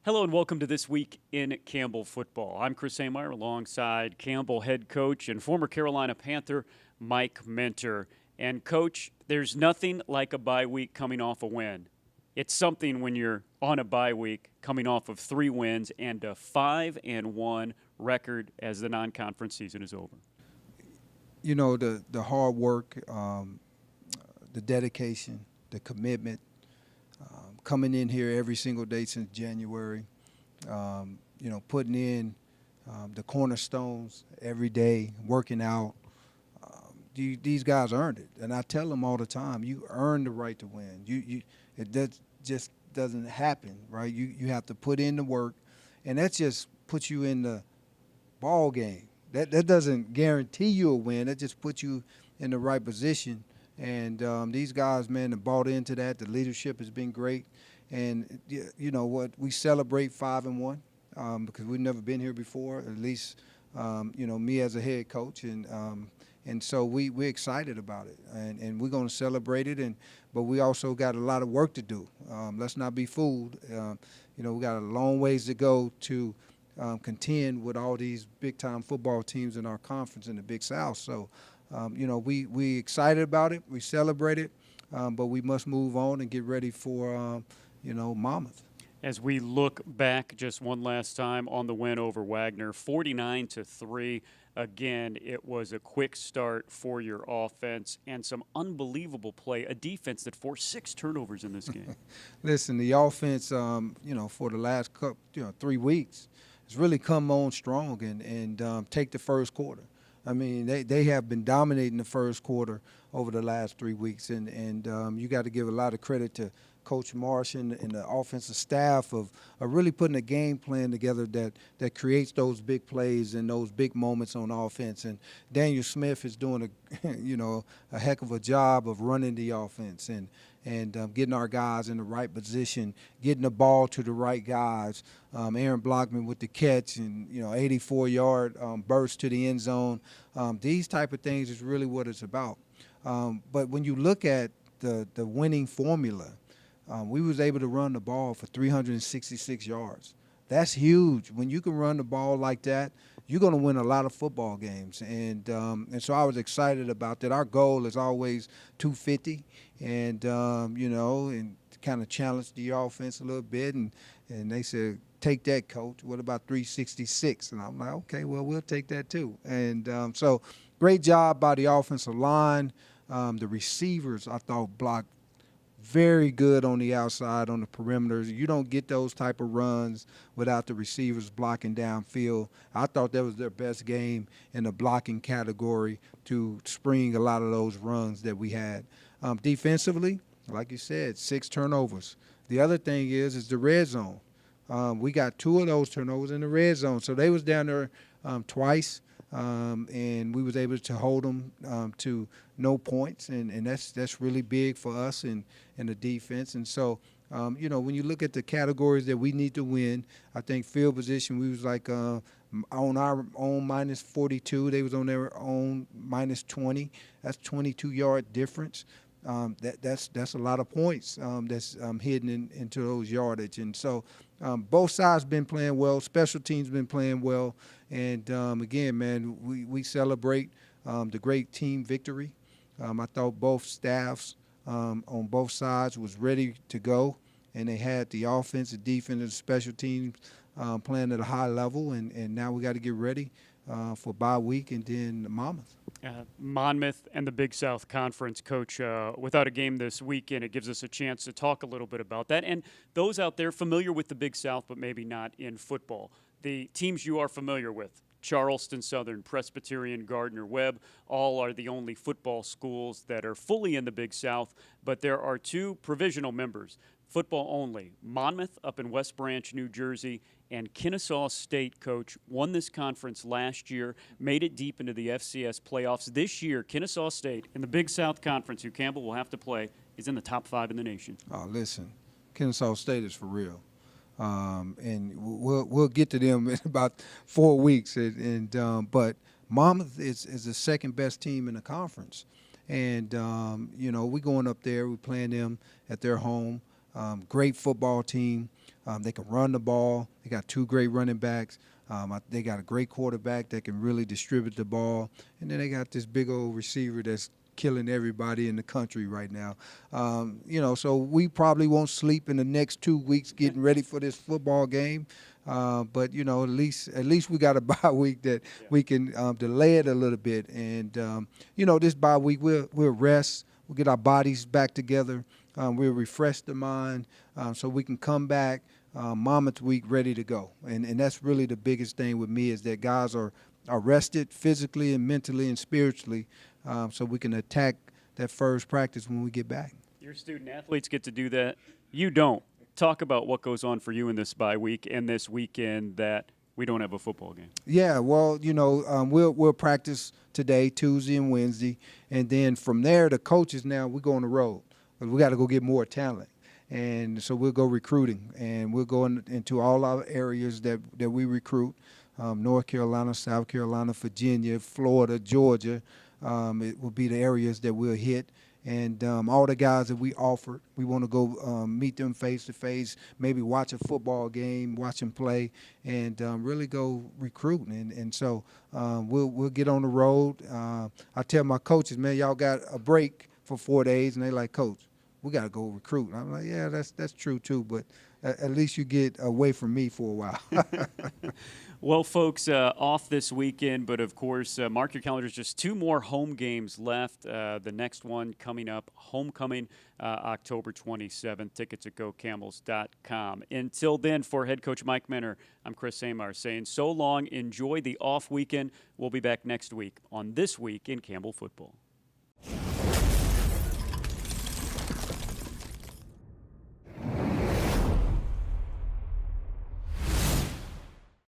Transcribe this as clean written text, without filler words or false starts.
Hello and welcome to This Week in Campbell Football. I'm Chris Ameyer alongside Campbell head coach and former Carolina Panther Mike Minter. And coach, there's nothing like a bye week coming off a win. It's something when you're on a bye week coming off of 3 wins and a 5-1 record as the non-conference season is over. You know, the hard work, the dedication, the commitment, coming in here every single day since January, putting in the cornerstones every day, working out. These guys earned it, and I tell them all the time, you earn the right to win. That just doesn't happen, right? You have to put in the work, and that just puts you in the ball game. That doesn't guarantee you a win. That just puts you in the right position. And these guys, man, have bought into that. The leadership has been great. And you know what? We celebrate 5-1 because we've never been here before. At least, me as a head coach, and so we're excited about it, and we're going to celebrate it. But we also got a lot of work to do. Let's not be fooled. We got a long ways to go to contend with all these big-time football teams in our conference in the Big South. So. We excited about it. We celebrate it, but we must move on and get ready for, Monmouth. As we look back just one last time on the win over Wagner, 49-3. Again, it was a quick start for your offense and some unbelievable play, a defense that forced 6 turnovers in this game. Listen, the offense, for the last 3 weeks, has really come on strong and take the first quarter. I mean, they have been dominating the first quarter over the last 3 weeks, and you got to give a lot of credit to Coach Marsh and the offensive staff of really putting a game plan together that creates those big plays and those big moments on offense. And Daniel Smith is doing a heck of a job of running the offense and getting our guys in the right position, getting the ball to the right guys. Aaron Blockman with the catch and 84-yard burst to the end zone. These type of things is really what it's about. But when you look at the winning formula, we was able to run the ball for 366 yards. That's huge. When you can run the ball like that, you're going to win a lot of football games. And so I was excited about that. Our goal is always 250, and kind of challenge the offense a little bit. And they said, take that, coach. What about 366? And I'm like, okay, well, we'll take that too. And so great job by the offensive line. The receivers, I thought, blocked very good on the outside, on the perimeters. You don't get those type of runs without the receivers blocking downfield. I thought that was their best game in the blocking category to spring a lot of those runs that we had. Defensively, like you said, 6 turnovers. The other thing is the red zone. We got 2 of those turnovers in the red zone. So they was down there twice. And we was able to hold them to no points, and that's really big for us in the defense. And so, when you look at the categories that we need to win, I think field position, we was like on our own minus 42. They was on their own minus 20. That's 22-yard difference. That's a lot of points that's hidden into those yardage. And so both sides been playing well. Special teams been playing well. And, again, man, we celebrate the great team victory. I thought both staffs on both sides was ready to go, and they had the offense, the defense, and the special teams playing at a high level. And now we got to get ready for bye week and then Monmouth. Monmouth and the Big South Conference, Coach, without a game this weekend, it gives us a chance to talk a little bit about that. And those out there familiar with the Big South but maybe not in football, the teams you are familiar with, Charleston Southern, Presbyterian, Gardner-Webb, all are the only football schools that are fully in the Big South, but there are 2 provisional members, football only. Monmouth up in West Branch, New Jersey, and Kennesaw State, Coach, won this conference last year, made it deep into the FCS playoffs. This year, Kennesaw State in the Big South Conference, who Campbell will have to play, is in the top 5 in the nation. Oh, listen, Kennesaw State is for real. And we'll get to them in about 4 weeks. But Monmouth is the second best team in the conference. And, we're going up there. We're playing them at their home. Great football team. They can run the ball. They got 2 great running backs. They got a great quarterback that can really distribute the ball. And then they got this big old receiver that's killing everybody in the country right now. So we probably won't sleep in the next 2 weeks getting ready for this football game. But at least we got a bye week that we can delay it a little bit. And this bye week we'll rest. We'll get our bodies back together. We'll refresh the mind so we can come back Monmouth week ready to go. And that's really the biggest thing with me is that guys are rested physically and mentally and spiritually so we can attack that first practice when we get back. Your student athletes get to do that. You don't. Talk about what goes on for you in this bye week and this weekend that we don't have a football game. Yeah, well, we'll practice today, Tuesday and Wednesday, and then from there, the coaches now we go on the road. We got to go get more talent, and so we'll go recruiting, and we'll go into all our areas that we recruit: North Carolina, South Carolina, Virginia, Florida, Georgia. It will be the areas that we'll hit. And all the guys that we offered, we want to go meet them face to face, maybe watch a football game, watch them play, and really go recruiting. And so we'll get on the road. I tell my coaches, man, y'all got a break for 4 days, and they like, Coach, we got to go recruit. And I'm like, yeah, that's true too, but at least you get away from me for a while. Well, folks, off this weekend, but of course, mark your calendars. Just 2 more home games left. The next one coming up, homecoming, October 27th. Tickets at GoCamels.com. Until then, for head coach Mike Minner, I'm Chris Samar saying so long. Enjoy the off weekend. We'll be back next week on This Week in Campbell Football.